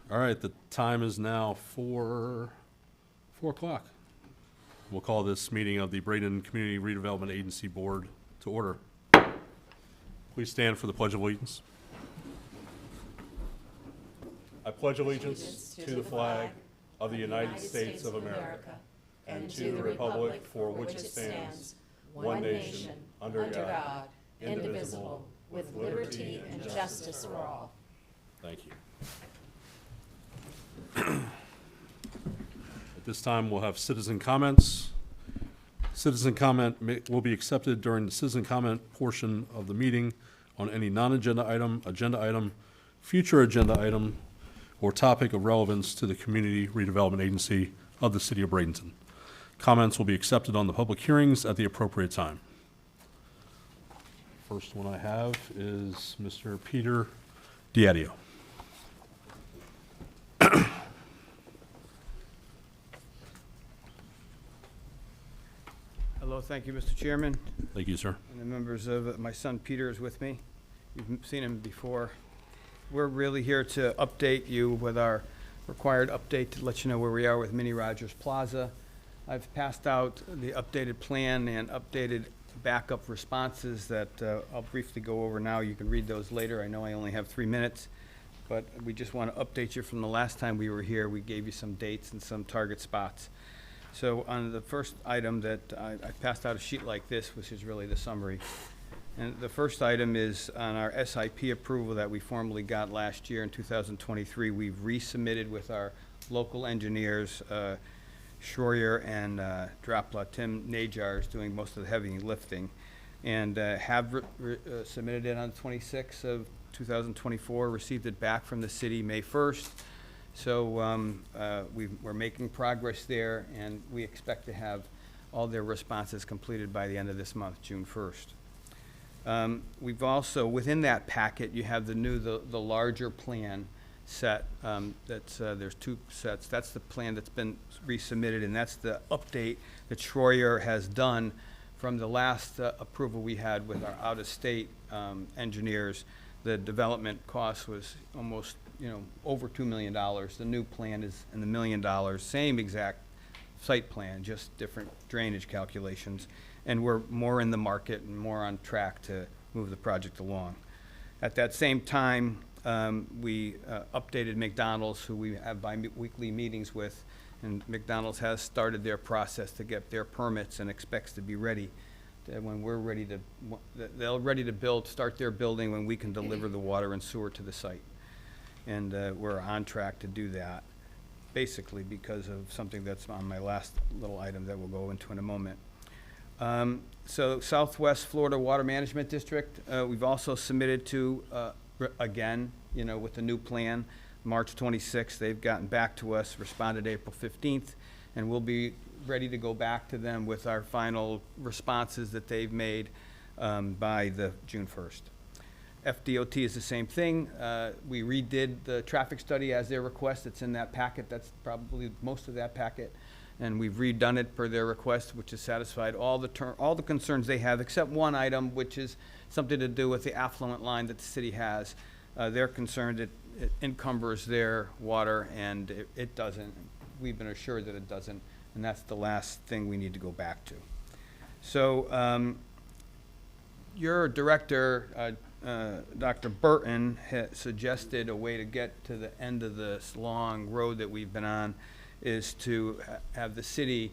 All right, the time is now 4 o'clock. We'll call this meeting of the Bradenton Community Redevelopment Agency Board to order. Please stand for the Pledge of Allegiance. I pledge allegiance to the flag of the United States of America and to the republic for which it stands, one nation, under God, indivisible, with liberty and justice for all. Thank you. At this time, we'll have citizen comments. Citizen comment will be accepted during the citizen comment portion of the meeting on any non-agenda item, agenda item, future agenda item, or topic of relevance to the Community Redevelopment Agency of the City of Bradenton. Comments will be accepted on the public hearings at the appropriate time. First one I have is Mr. Peter Diadio. Hello, thank you, Mr. Chairman, Thank you, sir. and the members of, my son Peter is with me. You've seen him before. We're really here to update you with our required update to let you know where we are with Mini Rogers Plaza. I've passed out the updated plan and updated backup responses that I'll briefly go over now. You can read those later. I know I only have 3 minutes, but we just want to update you from the last time we were here. We gave you some dates and some target spots. So on the first item that I passed out a sheet like this, which is really the summary. And the first item is on our SIP approval that we formally got last year in 2023. We've resubmitted with our local engineers, Schroyer and Dropla. Tim Najar is doing most of the heavy lifting, and have submitted it on the 26th of 2024, received it back from the city May 1st. So we're making progress there, and we expect to have all their responses completed by the end of this month, June 1st. We've also, within that packet, you have the larger plan set. There's 2 sets. That's the plan that's been resubmitted, and that's the update that Schroyer has done from the last approval we had with our out-of-state engineers. The development cost was almost, over $2 million. The new plan is in the $1 million, same exact site plan, just different drainage calculations. And we're more in the market and more on track to move the project along. At that same time, we updated McDonald's, who we have bi-weekly meetings with, and McDonald's has started their process to get their permits and expects to be ready when we're ready to, they're ready to build, start their building when we can deliver the water and sewer to the site. And we're on track to do that, basically because of something that's on my last little item that we'll go into in a moment. So Southwest Florida Water Management District, we've also submitted to, again, with the new plan, March 26th. They've gotten back to us, responded April 15th, and we'll be ready to go back to them with our final responses that they've made by the June 1st. FDOT is the same thing. We redid the traffic study as their request. It's in that packet. That's probably most of that packet. And we've redone it per their request, which has satisfied all the concerns they have, except one item, which is something to do with the affluent line that the city has. They're concerned it encumbers their water, and it doesn't. We've been assured that it doesn't, and that's the last thing we need to go back to. So your director, Dr. Burton, suggested a way to get to the end of this long road that we've been on is to have the city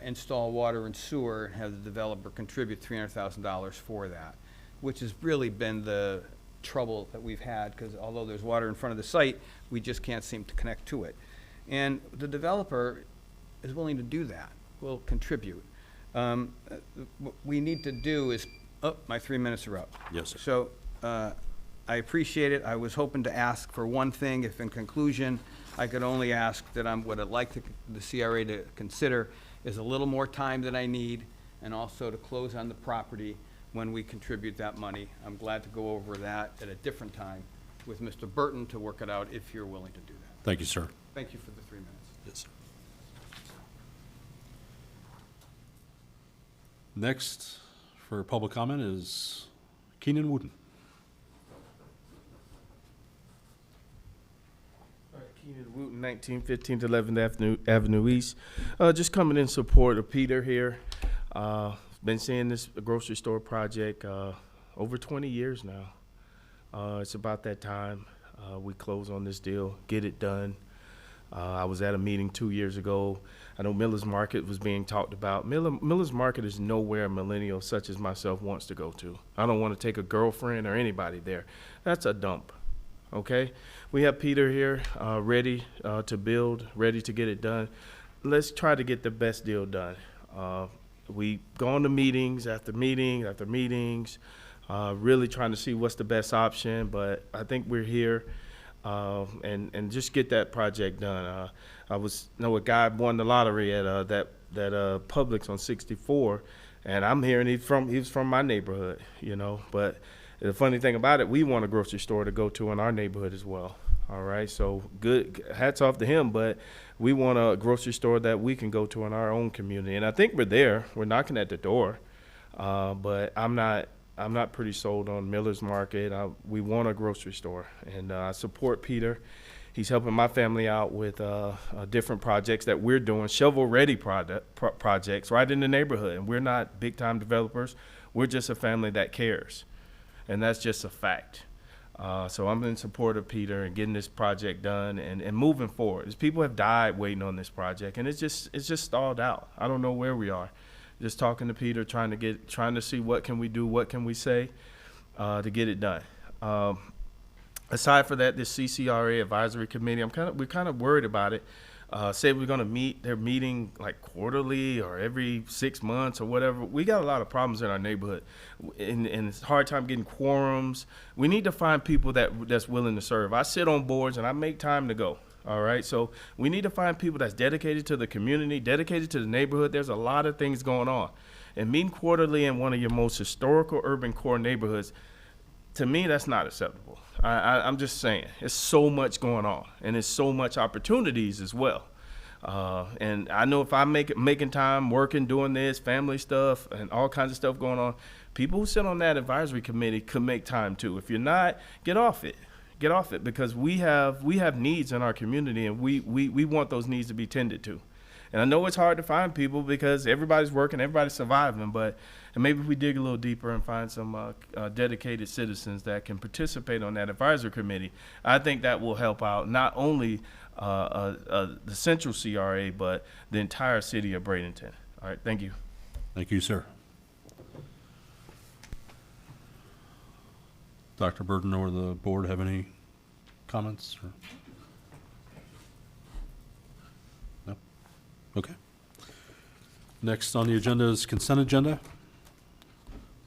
install water and sewer and have the developer contribute $300,000 for that, which has really been the trouble that we've had, because although there's water in front of the site, we just can't seem to connect to it. And the developer is willing to do that, will contribute. What we need to do is, my 3 minutes are up. Yes, sir. So I appreciate it. I was hoping to ask for one thing. If in conclusion, I could only ask that what I'd like the CRA to consider is a little more time than I need, and also to close on the property when we contribute that money. I'm glad to go over that at a different time with Mr. Burton to work it out if you're willing to do that. Thank you, sir. Thank you for the 3 minutes. Yes, sir. Next for public comment is Keenan Wooden. All right, Keenan Wooten, 1915 11th Avenue East. Just coming in support of Peter here. Been seeing this grocery store project over 20 years now. It's about that time we close on this deal, get it done. I was at a meeting 2 years ago. I know Miller's Market was being talked about. Miller's Market is nowhere a millennial such as myself wants to go to. I don't want to take a girlfriend or anybody there. That's a dump, okay? We have Peter here ready to build, ready to get it done. Let's try to get the best deal done. We go on to meetings after meetings after meetings, really trying to see what's the best option, but I think we're here. And just get that project done. I know a guy won the lottery at that Publix on 64, and I'm hearing he was from my neighborhood, you know. But the funny thing about it, we want a grocery store to go to in our neighborhood as well. All right, so good, hats off to him. But we want a grocery store that we can go to in our own community, and I think we're there. We're knocking at the door, but I'm not pretty sold on Miller's Market. We want a grocery store, and I support Peter. He's helping my family out with different projects that we're doing, shovel-ready projects right in the neighborhood. And we're not big-time developers. We're just a family that cares, and that's just a fact. So I'm in support of Peter and getting this project done and moving forward. As people have died waiting on this project, and it's just stalled out. I don't know where we are. Just talking to Peter, trying to see what can we do, what can we say to get it done. Aside from that, this CCRA advisory committee, we're kind of worried about it. Said we're going to meet. They're meeting like quarterly or every 6 months or whatever. We got a lot of problems in our neighborhood, and it's a hard time getting quorums. We need to find people that's willing to serve. I sit on boards and I make time to go. All right, so we need to find people that's dedicated to the community, dedicated to the neighborhood. There's a lot of things going on. And meeting quarterly in one of your most historical urban core neighborhoods, to me, that's not acceptable. I'm just saying, there's so much going on, and there's so much opportunities as well. And I know if I'm making time, working, doing this, family stuff, and all kinds of stuff going on, people who sit on that advisory committee could make time too. If you're not, get off it. Get off it, because we have needs in our community, and we want those needs to be tended to. And I know it's hard to find people because everybody's working, everybody's surviving, but maybe if we dig a little deeper and find some dedicated citizens that can participate on that advisory committee, I think that will help out not only the central CRA, but the entire city of Bradenton. All right, thank you. Thank you, sir. Dr. Burden or the board have any comments? Or? No? Okay. Next on the agenda is consent agenda.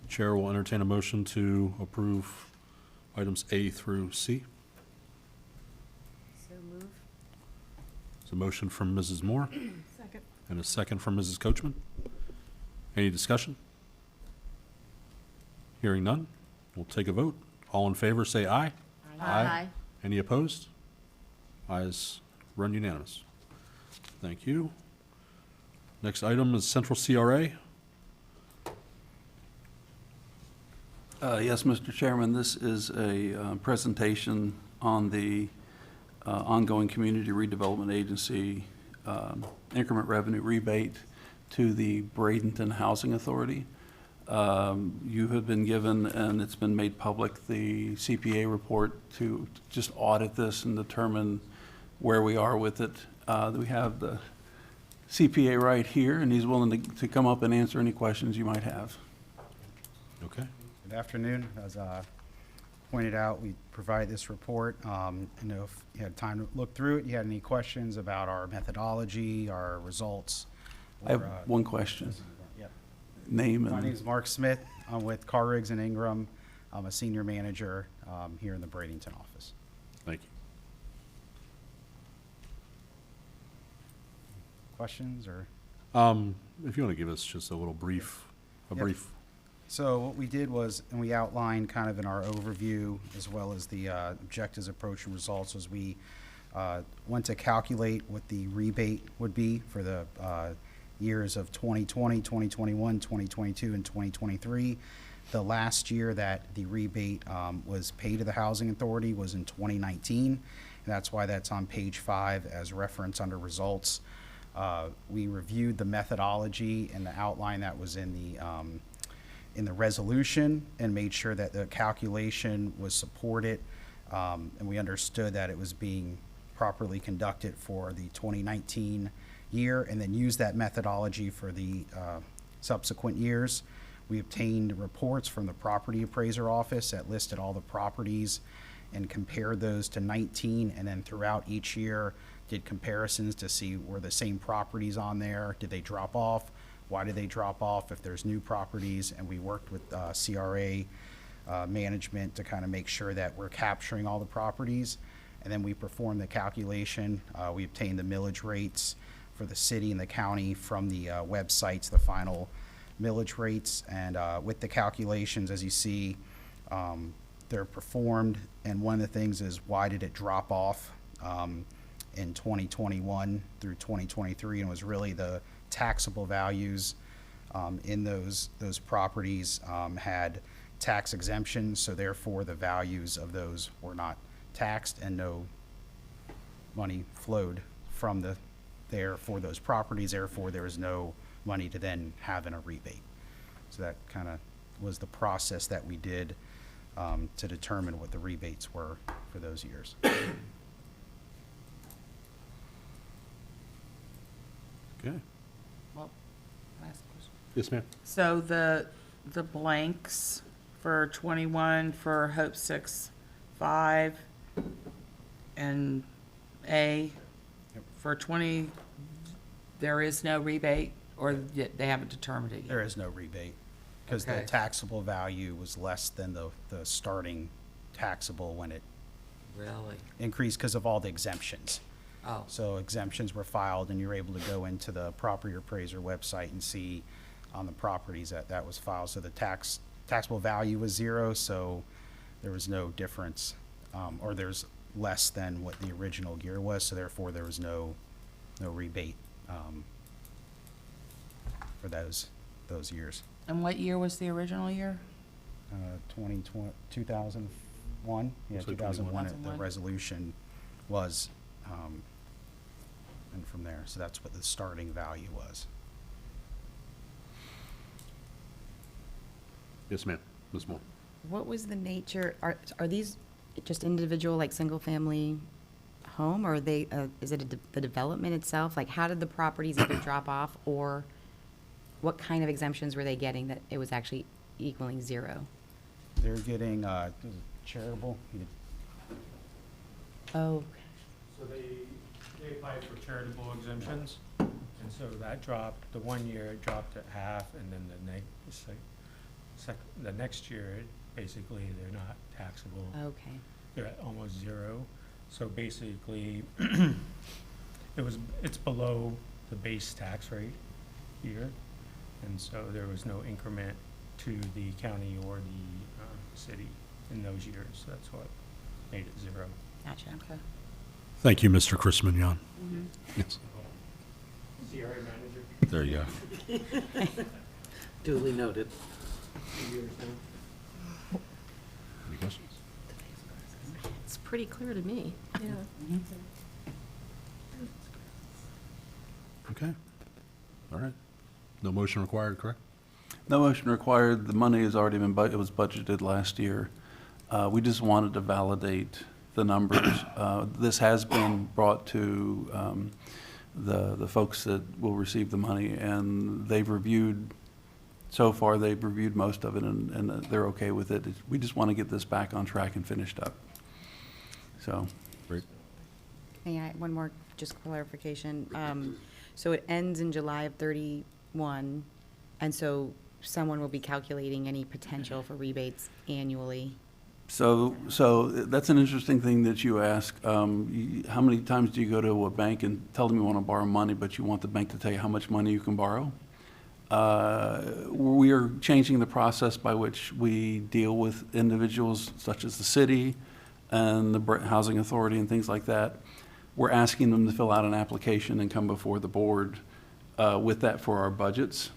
The chair will entertain a motion to approve items A through C. So move. There's a motion from Mrs. Moore. Second. And a second from Mrs. Coachman. Any discussion? Hearing none, we'll take a vote. All in favor, say aye. Aye. Any opposed? Ayes run unanimous. Thank you. Next item is Central CRA. Yes, Mr. Chairman, this is a presentation on the ongoing Community Redevelopment Agency increment revenue rebate to the Bradenton Housing Authority. You have been given, and it's been made public, the CPA report to just audit this and determine where we are with it. We have the CPA right here, and he's willing to come up and answer any questions you might have. Okay. Good afternoon. As pointed out, we provide this report. If you had time to look through it, you had any questions about our methodology, our results? I have one question. Yep. Name My name and is Mark Smith. I'm with Carr Riggs and Ingram. I'm a senior manager here in the Bradenton office. Thank you. Questions or? If you want to give us just a little brief, Yep. So what we did was, and we outlined kind of in our overview, as well as the objectives, approach, and results, was we went to calculate what the rebate would be for the years of 2020, 2021, 2022, and 2023. The last year that the rebate was paid to the Housing Authority was in 2019. That's why that's on page 5 as reference under results. We reviewed the methodology and the outline that was in the resolution and made sure that the calculation was supported, and we understood that it was being properly conducted for the 2019 year, and then used that methodology for the subsequent years. We obtained reports from the property appraiser office that listed all the properties and compared those to 19, and then throughout each year did comparisons to see were the same properties on there, did they drop off, why did they drop off, if there's new properties, and we worked with CRA management to kind of make sure that we're capturing all the properties. And then we performed the calculation. We obtained the millage rates for the city and the county from the websites, the final millage rates, and with the calculations, as you see, they're performed. And one of the things is, why did it drop off in 2021 through 2023? And it was really the taxable values in those properties had tax exemptions, so therefore the values of those were not taxed, and no money flowed from there for those properties. Therefore, there was no money to then have in a rebate. So that kind of was the process that we did to determine what the rebates were for those years. Okay. Well, can I ask a question? Yes, ma'am. So the blanks for 21 for Hope 6, 5, and A, Yep. for 20, there is no rebate, or they haven't determined it There yet? is no rebate, because the Okay. taxable value was less than the starting taxable when it Really? increased because of all the exemptions. Oh, So exemptions were filed, and you're able to go into the property appraiser website and see on the properties that was filed. So the taxable value was 0, so there was no difference, or there's less than what the original year was, so therefore there was no rebate for those years. and what year was the original year? 2001? Yeah, Looks like 2001, the 2001. resolution was, and from there, so that's what the starting value was. Yes, ma'am. Ms. Moore. What was the nature, are these just individual, like, single-family home, or are they, is it the development itself? Like, how did the properties either drop off, or what kind of exemptions were they getting that it was actually equaling 0? They're getting, was it charitable? Oh, So they applied for charitable exemptions, and so that dropped, the one year it dropped at half, and then the next year, basically, they're not taxable. okay. They're at almost 0. So basically, it's below the base tax rate here, and so there was no increment to the county or the city in those years. That's what made it 0. Gotcha. Okay. Thank you, Mr. Chris Mignon. Yes. CRA manager. There you go. Duly noted. Any questions? It's pretty clear to me. Yeah. Okay. All right. No motion required, correct? No motion required. The money has already been, it was budgeted last year. We just wanted to validate the numbers. This has been brought to the folks that will receive the money, and they've reviewed, so far they've reviewed most of it, and they're okay with it. We just want to get this back on track and finished up. So, Great. May I, one more, just clarification. So it ends in July of 31, and so someone will be calculating any potential for rebates annually? so that's an interesting thing that you ask. How many times do you go to a bank and tell them you want to borrow money, but you want the bank to tell you how much money you can borrow? We are changing the process by which we deal with individuals such as the city and the housing authority and things like that. We're asking them to fill out an application and come before the board with that for our budgets.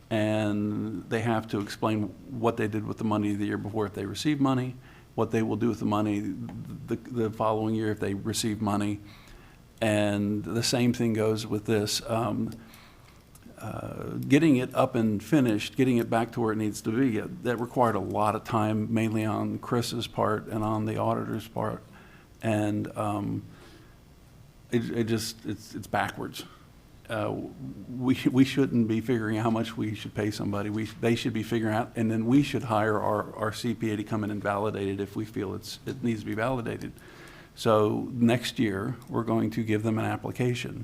And they have to explain what they did with the money the year before if they received money, what they will do with the money the following year if they receive money. And the same thing goes with this. Getting it up and finished, getting it back to where it needs to be, that required a lot of time, mainly on Chris's part and on the auditor's part. And it's backwards. We shouldn't be figuring out how much we should pay somebody. They should be figuring out, and then we should hire our CPA to come in and validate it if we feel it needs to be validated. So next year, we're going to give them an application,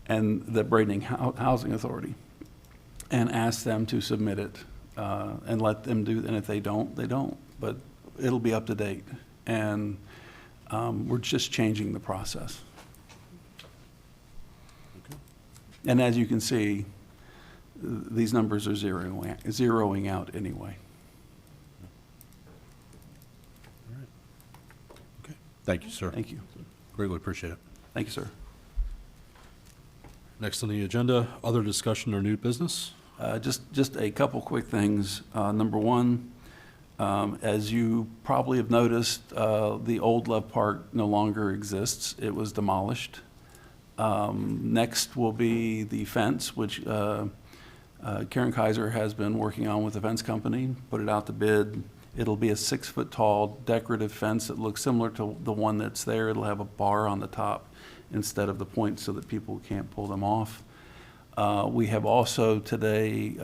and the Bradenton Housing Authority, and ask them to submit it, and let them do, and if they don't, they don't. But it'll be up to date, and we're just changing the process. And as you can see, these numbers are zeroing out anyway. Okay. Thank you, sir. Thank you. Greatly appreciate it. Thank you, sir. Next on the agenda, other discussion or new business? Just a couple quick things. Number one, as you probably have noticed, the old Love Park no longer exists. It was demolished. Next will be the fence, which Karen Kaiser has been working on with the fence company, put it out to bid. It'll be a 6-foot-tall decorative fence that looks similar to the one that's there. It'll have a bar on the top instead of the points so that people can't pull them off. We have also today,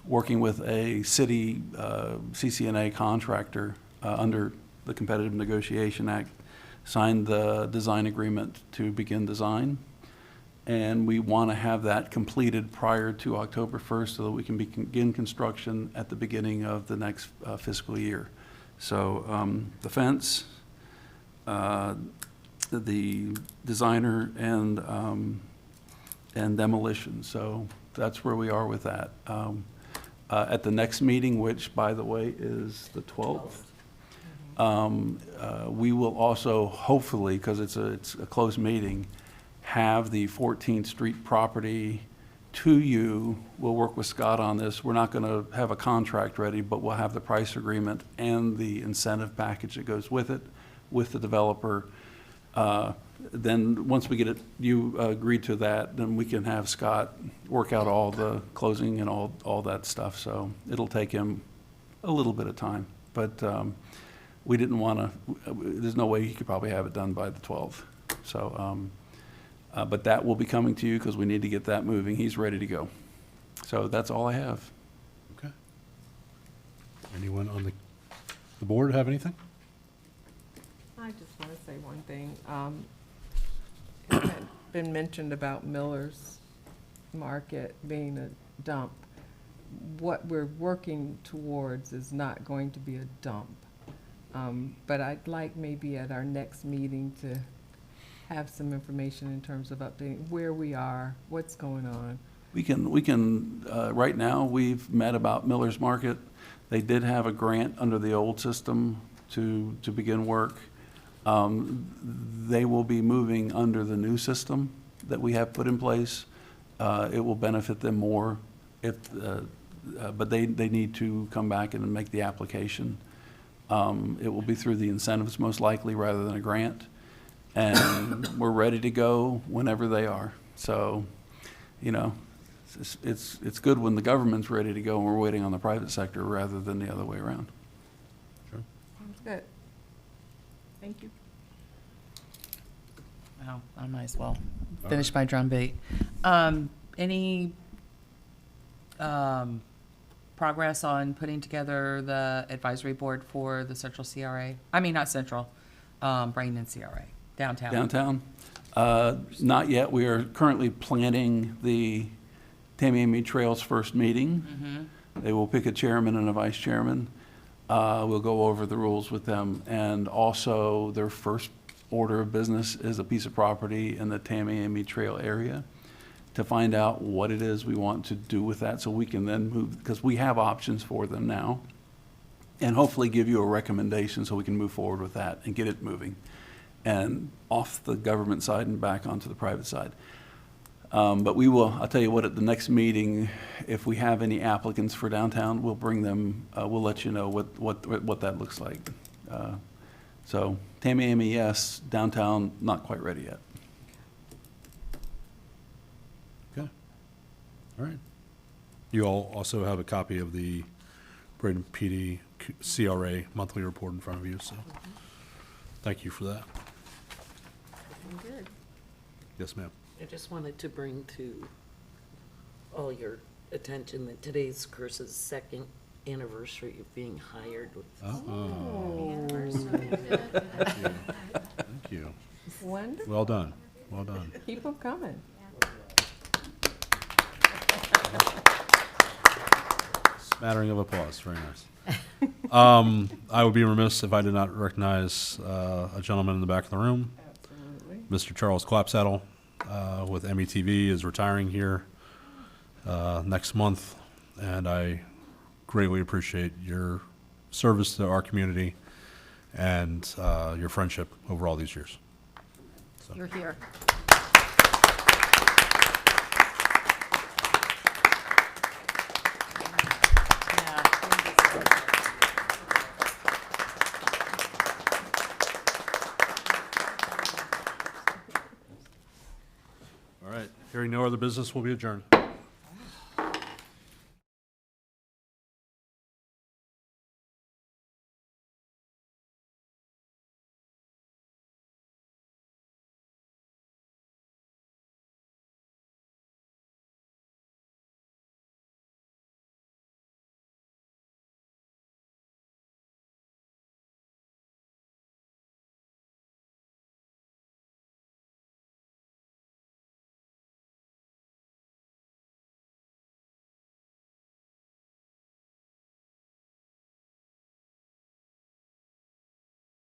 working with a city CCNA contractor under the Competitive Negotiation Act, signed the design agreement to begin design. And we want to have that completed prior to October 1st so that we can begin construction at the beginning of the next fiscal year. So the fence, the designer, and demolition. So that's where we are with that. At the next meeting, which, by the way, is the 12th, we will also, hopefully, because it's a closed meeting, have the 14th Street property to you. We'll work with Scott on this. We're not going to have a contract ready, but we'll have the price agreement and the incentive package that goes with it, with the developer. Then once we get it, you agree to that, then we can have Scott work out all the closing and all that stuff. So it'll take him a little bit of time, but we didn't want to, there's no way he could probably have it done by the 12th. So, but that will be coming to you because we need to get that moving. He's ready to go. So that's all I have. Okay. Anyone on the board have anything? I just want to say one thing. It had been mentioned about Miller's Market being a dump. What we're working towards is not going to be a dump. But I'd like maybe at our next meeting to have some information in terms of updating where we are, what's going on. We can, right now, we've met about Miller's Market. They did have a grant under the old system to begin work. They will be moving under the new system that we have put in place. It will benefit them more if, but they need to come back and make the application. It will be through the incentives most likely rather than a grant. And we're ready to go whenever they are. So, you know, it's good when the government's ready to go and we're waiting on the private sector rather than the other way around. Sounds good. Thank you. Well, I might as well finish my drum beat. Any progress on putting together the advisory board for the Central CRA? I mean, not Central, Bradenton CRA, downtown. Downtown? Not yet. We are currently planning the Tamiami Trails first meeting. Mm-hmm. They will pick a chairman and a vice chairman. We'll go over the rules with them. And also, their first order of business is a piece of property in the Tamiami Trail area to find out what it is we want to do with that so we can then move, because we have options for them now, and hopefully give you a recommendation so we can move forward with that and get it moving and off the government side and back onto the private side. But we will, I'll tell you what, at the next meeting, if we have any applicants for downtown, we'll bring them, we'll let you know what that looks like. So Tamiami, yes, downtown, not quite ready yet. Okay. All right. You all also have a copy of the Bradenton PD CRA monthly report in front of you, so thank you for that. Good. Yes, ma'am. I just wanted to bring to all your attention that today's Curse's second anniversary of being hired. Oh, thank you. Wonderful. Well done. Well done. Keep them coming. Smattering of applause. Very nice. I would be remiss if I did not recognize a gentleman in the back of the room. Absolutely. Mr. Charles Clapsaddle with METV is retiring here next month, and I greatly appreciate your service to our community and your friendship over all these years. So. You're here. All right. Hearing no other business, will be adjourned.